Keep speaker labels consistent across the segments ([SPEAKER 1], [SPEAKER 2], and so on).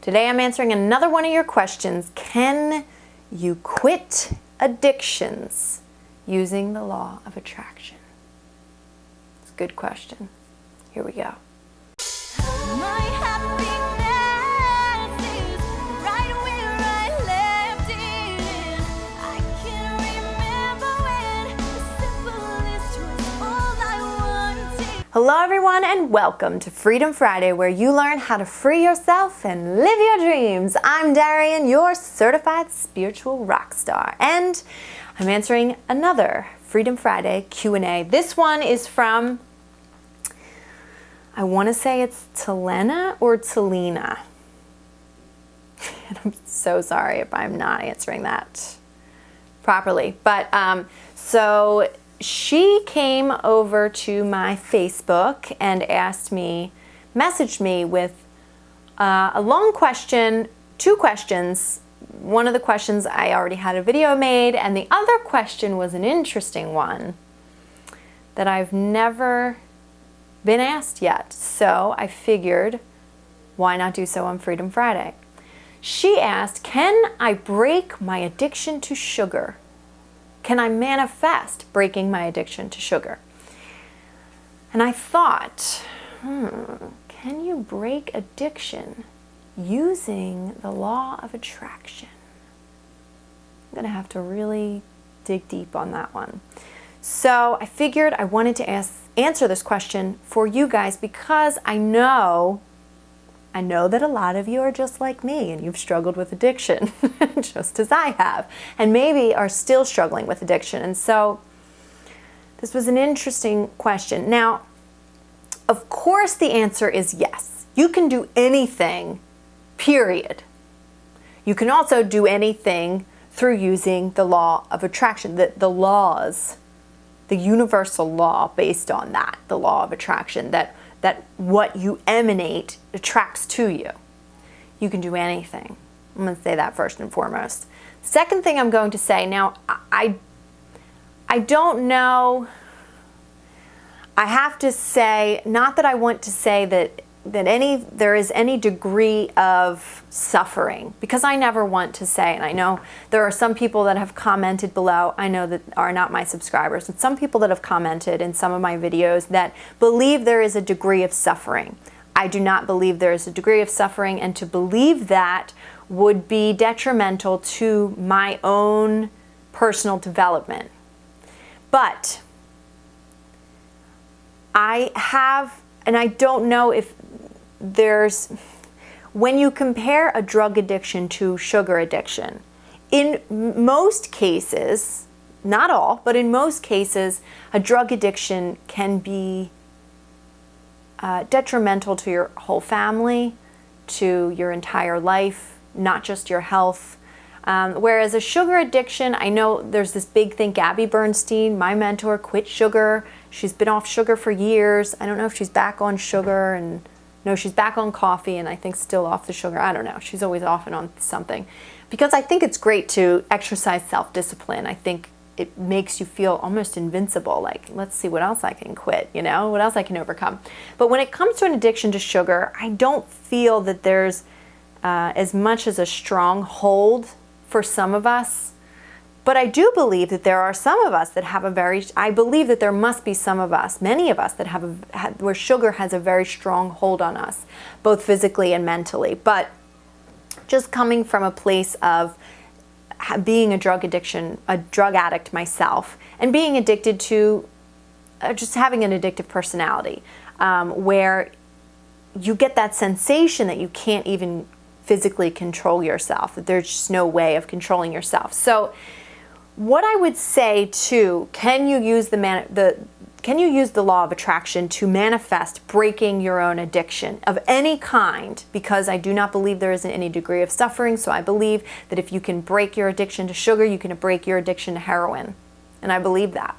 [SPEAKER 1] Today I'm answering another one of your questions. Can you quit addictions using the law of attraction? It's a good question. Here we go.
[SPEAKER 2] My happiness is right where I left it. I can remember when the simplest was all I wanted.
[SPEAKER 1] Hello everyone and welcome to Freedom Friday, where you learn how to free yourself and live your dreams. I'm Darienne, your certified spiritual rock star, and I'm answering another Freedom Friday Q&A. This one is from, I want to say it's Talena or Talina. And I'm so sorry if I'm not answering that properly. But so she came over to my Facebook and messaged me with a long question, two questions. One of the questions I already had a video made, and the other question was an interesting one that I've never been asked yet. So I figured, why not do so on Freedom Friday? She asked, can I break my addiction to sugar? Can I manifest breaking my addiction to sugar? And I thought, can you break addiction using the law of attraction? I'm going to have to really dig deep on that one. So I figured I wanted to answer this question for you guys, because I know that a lot of you are just like me and you've struggled with addiction just as I have, and maybe are still struggling with addiction. And so this was an interesting question. Now, of course the answer is yes. You can do anything, period. You can also do anything through using the law of attraction, the laws, the universal law based on that, the law of attraction, that what you emanate attracts to you. You can do anything. I'm going to say that first and foremost. Second thing I'm going to say, now I don't know, I have to say, not that I want to say that there is any degree of suffering, because I never want to say, and I know there are some people that have commented below, I know that are not my subscribers, and some people that have commented in some of my videos that believe there is a degree of suffering. I do not believe there is a degree of suffering, and to believe that would be detrimental to my own personal development. But I have, and I don't know if when you compare a drug addiction to sugar addiction, in most cases, not all, but in most cases, a drug addiction can be detrimental to your whole family, to your entire life, not just your health. Whereas a sugar addiction, I know there's this big thing, Gabby Bernstein, my mentor, quit sugar. She's been off sugar for years. I don't know if she's back on sugar, and no, she's back on coffee, and I think still off the sugar. I don't know. She's always off and on something. Because I think it's great to exercise self-discipline. I think it makes you feel almost invincible. Like, let's see what else I can quit, what else I can overcome. But when it comes to an addiction to sugar, I don't feel that there's as much as a strong hold for some of us. But I do believe that there are some of us that have I believe that there must be some of us, many of us, that where sugar has a very strong hold on us, both physically and mentally. But just coming from a place of being a drug addict myself, and being addicted to, just having an addictive personality, where you get that sensation that you can't even physically control yourself, that there's just no way of controlling yourself. So what I would say too, can you use the law of attraction to manifest breaking your own addiction of any kind? Because I do not believe there isn't any degree of suffering. So I believe that if you can break your addiction to sugar, you can break your addiction to heroin. And I believe that.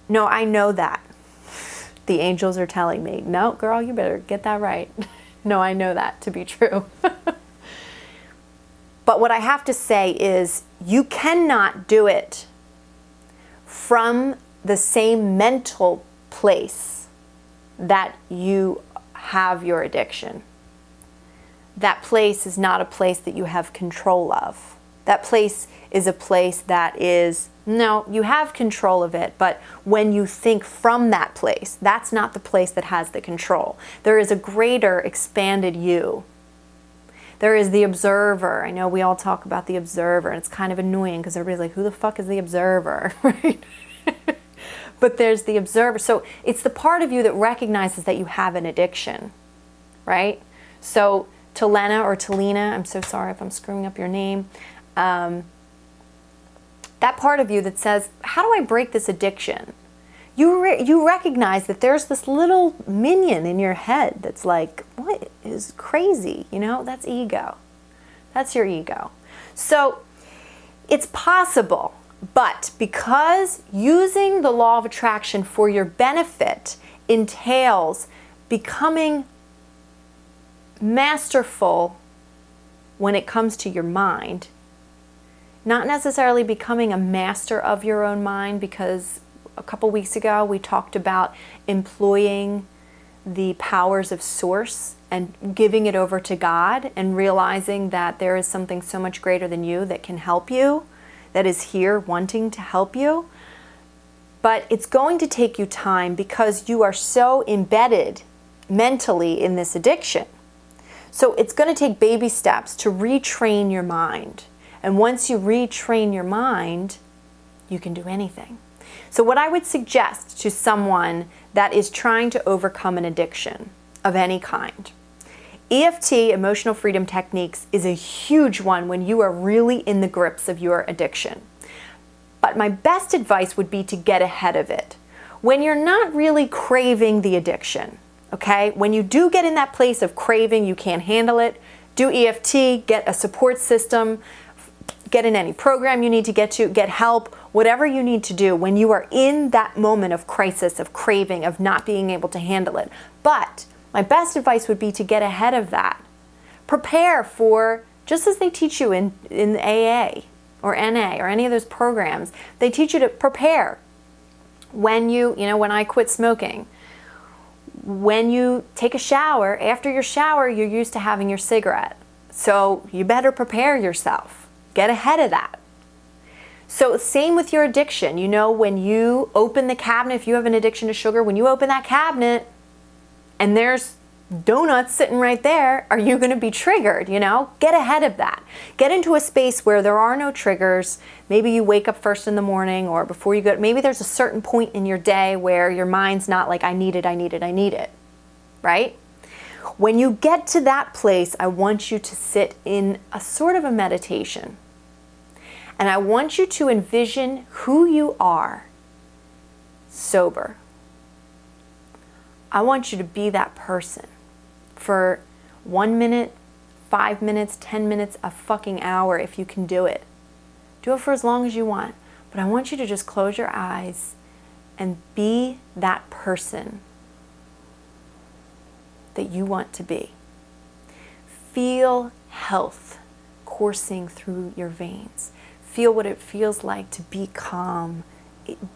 [SPEAKER 1] No, I know that. The angels are telling me, no, girl, you better get that right. No, I know that to be true. But what I have to say is, you cannot do it from the same mental place that you have your addiction. that place is not a place that you have control of. That place is a place that is, no, you have control of it, but when you think from that place, that's not the place that has the control. There is a greater, expanded you. There is the observer. I know we all talk about the observer, and it's kind of annoying because everybody's like, who the fuck is the observer, right? But there's the observer. So it's the part of you that recognizes that you have an addiction, right? So Talena or Talina, I'm so sorry if I'm screwing up your name, that part of you that says, how do I break this addiction? You recognize that there's this little minion in your head that's like, what is crazy? You know, that's ego. That's your ego. So it's possible, but because using the law of attraction for your benefit entails becoming masterful when it comes to your mind, not necessarily becoming a master of your own mind, because a couple weeks ago we talked about employing the powers of source and giving it over to God and realizing that there is something so much greater than you that can help you, that is here wanting to help you. But it's going to take you time because you are so embedded mentally in this addiction. So it's going to take baby steps to retrain your mind. And once you retrain your mind, you can do anything. So what I would suggest to someone that is trying to overcome an addiction of any kind, EFT, emotional freedom techniques, is a huge one when you are really in the grips of your addiction. But my best advice would be to get ahead of it. When you're not really craving the addiction, okay? When you do get in that place of craving, you can't handle it, do EFT, get a support system, get in any program you need to get to, get help, whatever you need to do when you are in that moment of crisis, of craving, of not being able to handle it. But my best advice would be to get ahead of that. Prepare for, just as they teach you in AA or NA or any of those programs, they teach you to prepare. When when I quit smoking, when you take a shower, after your shower, you're used to having your cigarette. So you better prepare yourself. Get ahead of that. So same with your addiction. When you open the cabinet, if you have an addiction to sugar, when you open that cabinet and there's donuts sitting right there, are you going to be triggered? Get ahead of that. Get into a space where there are no triggers. Maybe you wake up first in the morning or before you go. Maybe there's a certain point in your day where your mind's not like, I need it, right? When you get to that place, I want you to sit in a sort of a meditation. And I want you to envision who you are sober. I want you to be that person for 1 minute, 5 minutes, 10 minutes, a fucking hour if you can do it. Do it for as long as you want. But I want you to just close your eyes and be that person that you want to be. Feel health coursing through your veins. Feel what it feels like to be calm,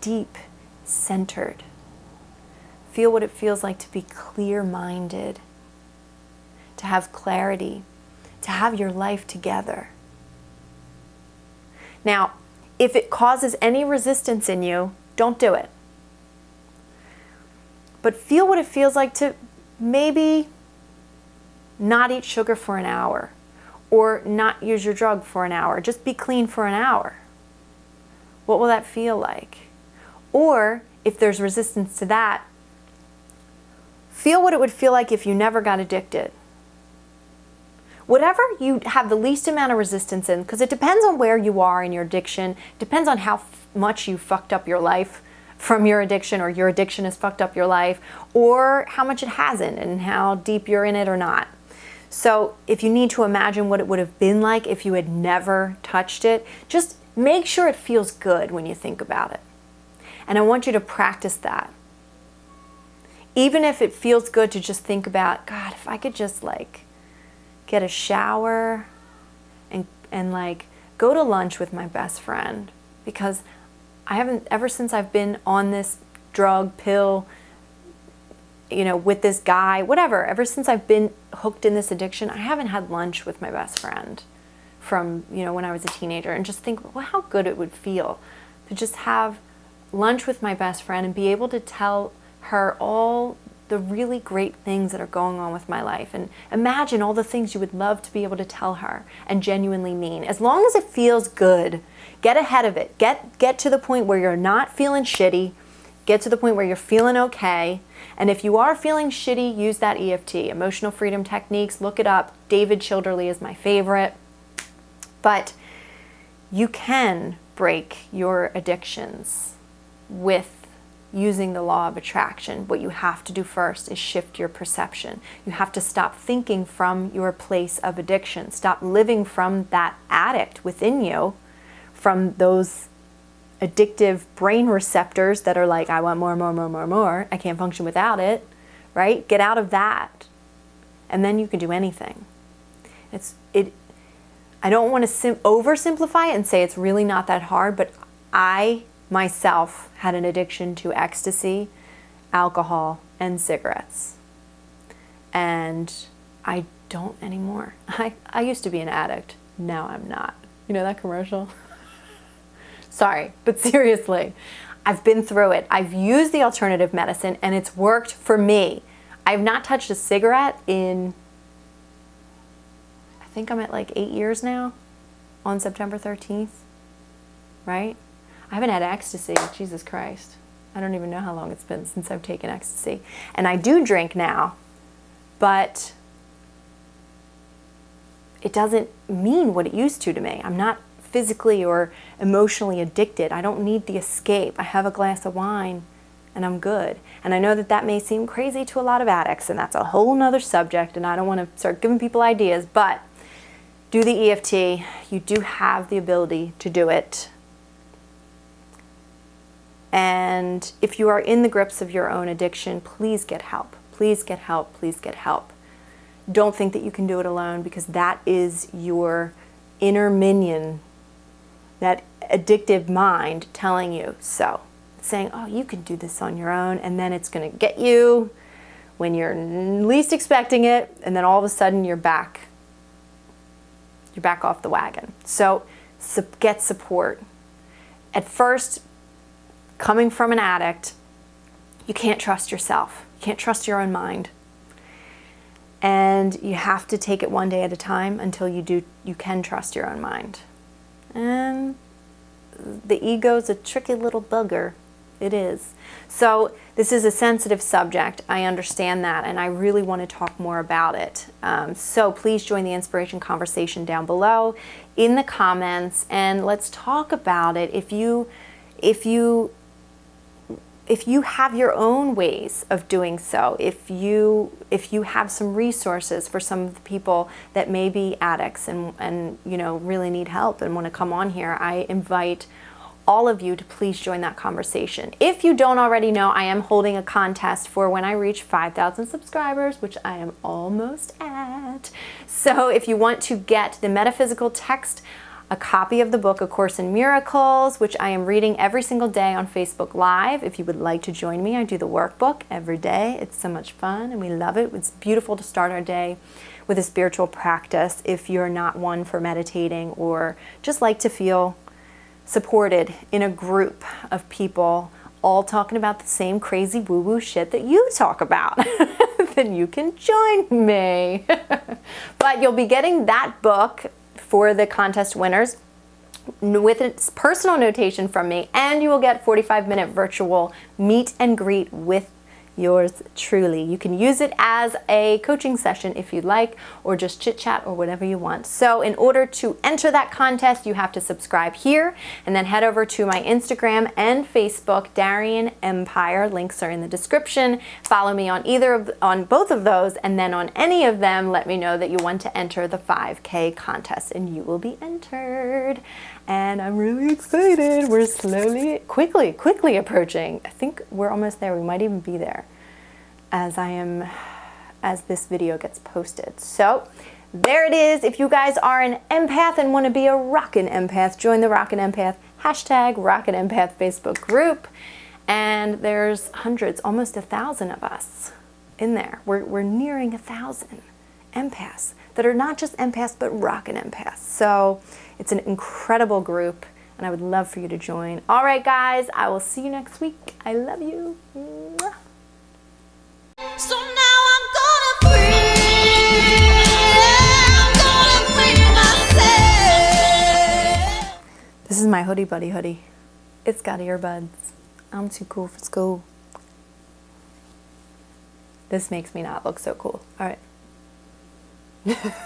[SPEAKER 1] deep, centered. Feel what it feels like to be clear-minded, to have clarity, to have your life together. Now, if it causes any resistance in you, don't do it. But feel what it feels like to maybe not eat sugar for an hour, or not use your drug for an hour. Just be clean for an hour. What will that feel like? Or if there's resistance to that, feel what it would feel like if you never got addicted. Whatever you have the least amount of resistance in, because it depends on where you are in your addiction, depends on how much you fucked up your life from your addiction, or your addiction has fucked up your life, or how much it hasn't and how deep you're in it or not. So if you need to imagine what it would have been like if you had never touched it, just make sure it feels good when you think about it. And I want you to practice that. Even if it feels good to just think about, God, if I could just get a shower and go to lunch with my best friend, because I haven't, ever since I've been on this drug, pill, you know, with this guy, whatever, ever since I've been hooked in this addiction, I haven't had lunch with my best friend from, you know, when I was a teenager, and just think, well, how good it would feel to just have lunch with my best friend and be able to tell her all the really great things that are going on with my life, and imagine all the things you would love to be able to tell her and genuinely mean. As long as it feels good, get ahead of it. Get to the point where you're not feeling shitty. Get to the point where you're feeling okay. And if you are feeling shitty, use that EFT, Emotional Freedom Techniques. Look it up. David Childerley is my favorite. But you can break your addictions with using the law of attraction. What you have to do first is shift your perception. You have to stop thinking from your place of addiction. Stop living from that addict within you, from those addictive brain receptors that are like, I want more, more, more, more, more. I can't function without it, right? Get out of that. And then you can do anything. I don't want to oversimplify it and say it's really not that hard, but I myself had an addiction to ecstasy, alcohol, and cigarettes. And I don't anymore. I used to be an addict. Now I'm not. You know that commercial? Sorry, but seriously, I've been through it. I've used the alternative medicine and it's worked for me. I've not touched a cigarette in, I think I'm at like 8 years now, on September 13th, right? I haven't had ecstasy, Jesus Christ. I don't even know how long it's been since I've taken ecstasy. And I do drink now, but it doesn't mean what it used to me. I'm not physically or emotionally addicted. I don't need the escape. I have a glass of wine and I'm good. And I know that that may seem crazy to a lot of addicts, and that's a whole nother subject, and I don't want to start giving people ideas, but do the EFT. You do have the ability to do it. And if you are in the grips of your own addiction, please get help. Please get help. Please get help. Don't think that you can do it alone, because that is your inner minion, that addictive mind telling you so. Saying, oh, you can do this on your own, and then it's going to get you when you're least expecting it, and then all of a sudden you're back. You're back off the wagon. So get support. At first, coming from an addict, you can't trust yourself. You can't trust your own mind. And you have to take it one day at a time until you can trust your own mind. And the ego's a tricky little bugger. It is. So this is a sensitive subject. I understand that, and I really want to talk more about it. So please join the inspiration conversation down below in the comments, and let's talk about it. If you have your own ways of doing so, if you have some resources for some of the people that may be addicts and you know, really need help and want to come on here, I invite all of you to please join that conversation. If you don't already know, I am holding a contest for when I reach 5,000 subscribers, which I am almost at. So if you want to get the metaphysical text, a copy of the book, A Course in Miracles, which I am reading every single day on Facebook Live. If you would like to join me, I do the workbook every day. It's so much fun and we love it. It's beautiful to start our day with a spiritual practice if you're not one for meditating or just like to feel supported in a group of people all talking about the same crazy woo-woo shit that you talk about. Then you can join me. But you'll be getting that book for the contest winners with its personal notation from me, and you will get 45-minute virtual meet and greet with yours truly. You can use it as a coaching session if you'd like, or just chit chat or whatever you want. So in order to enter that contest, you have to subscribe here and then head over to my Instagram and Facebook, Darienne Empire. Links are in the description. Follow me on on both of those, and then on any of them, let me know that you want to enter the 5K contest and you will be entered. And I'm really excited. We're quickly approaching. I think we're almost there. We might even be there as this video gets posted. So there it is. If you guys are an empath and want to be a rockin' empath, join the Rockin' Empath # Rockin' Empath Facebook group. And there's hundreds, almost 1,000 of us. in there. We're nearing 1,000 empaths that are not just empaths, but rockin' empaths. So it's an incredible group, and I would love for you to join. All right, guys, I will see you next week. I love you. Mwah.
[SPEAKER 2] So now I'm gonna free myself.
[SPEAKER 1] This is my Hoodie Buddy hoodie. It's got earbuds. I'm too cool for school. This makes me not look so cool. All right.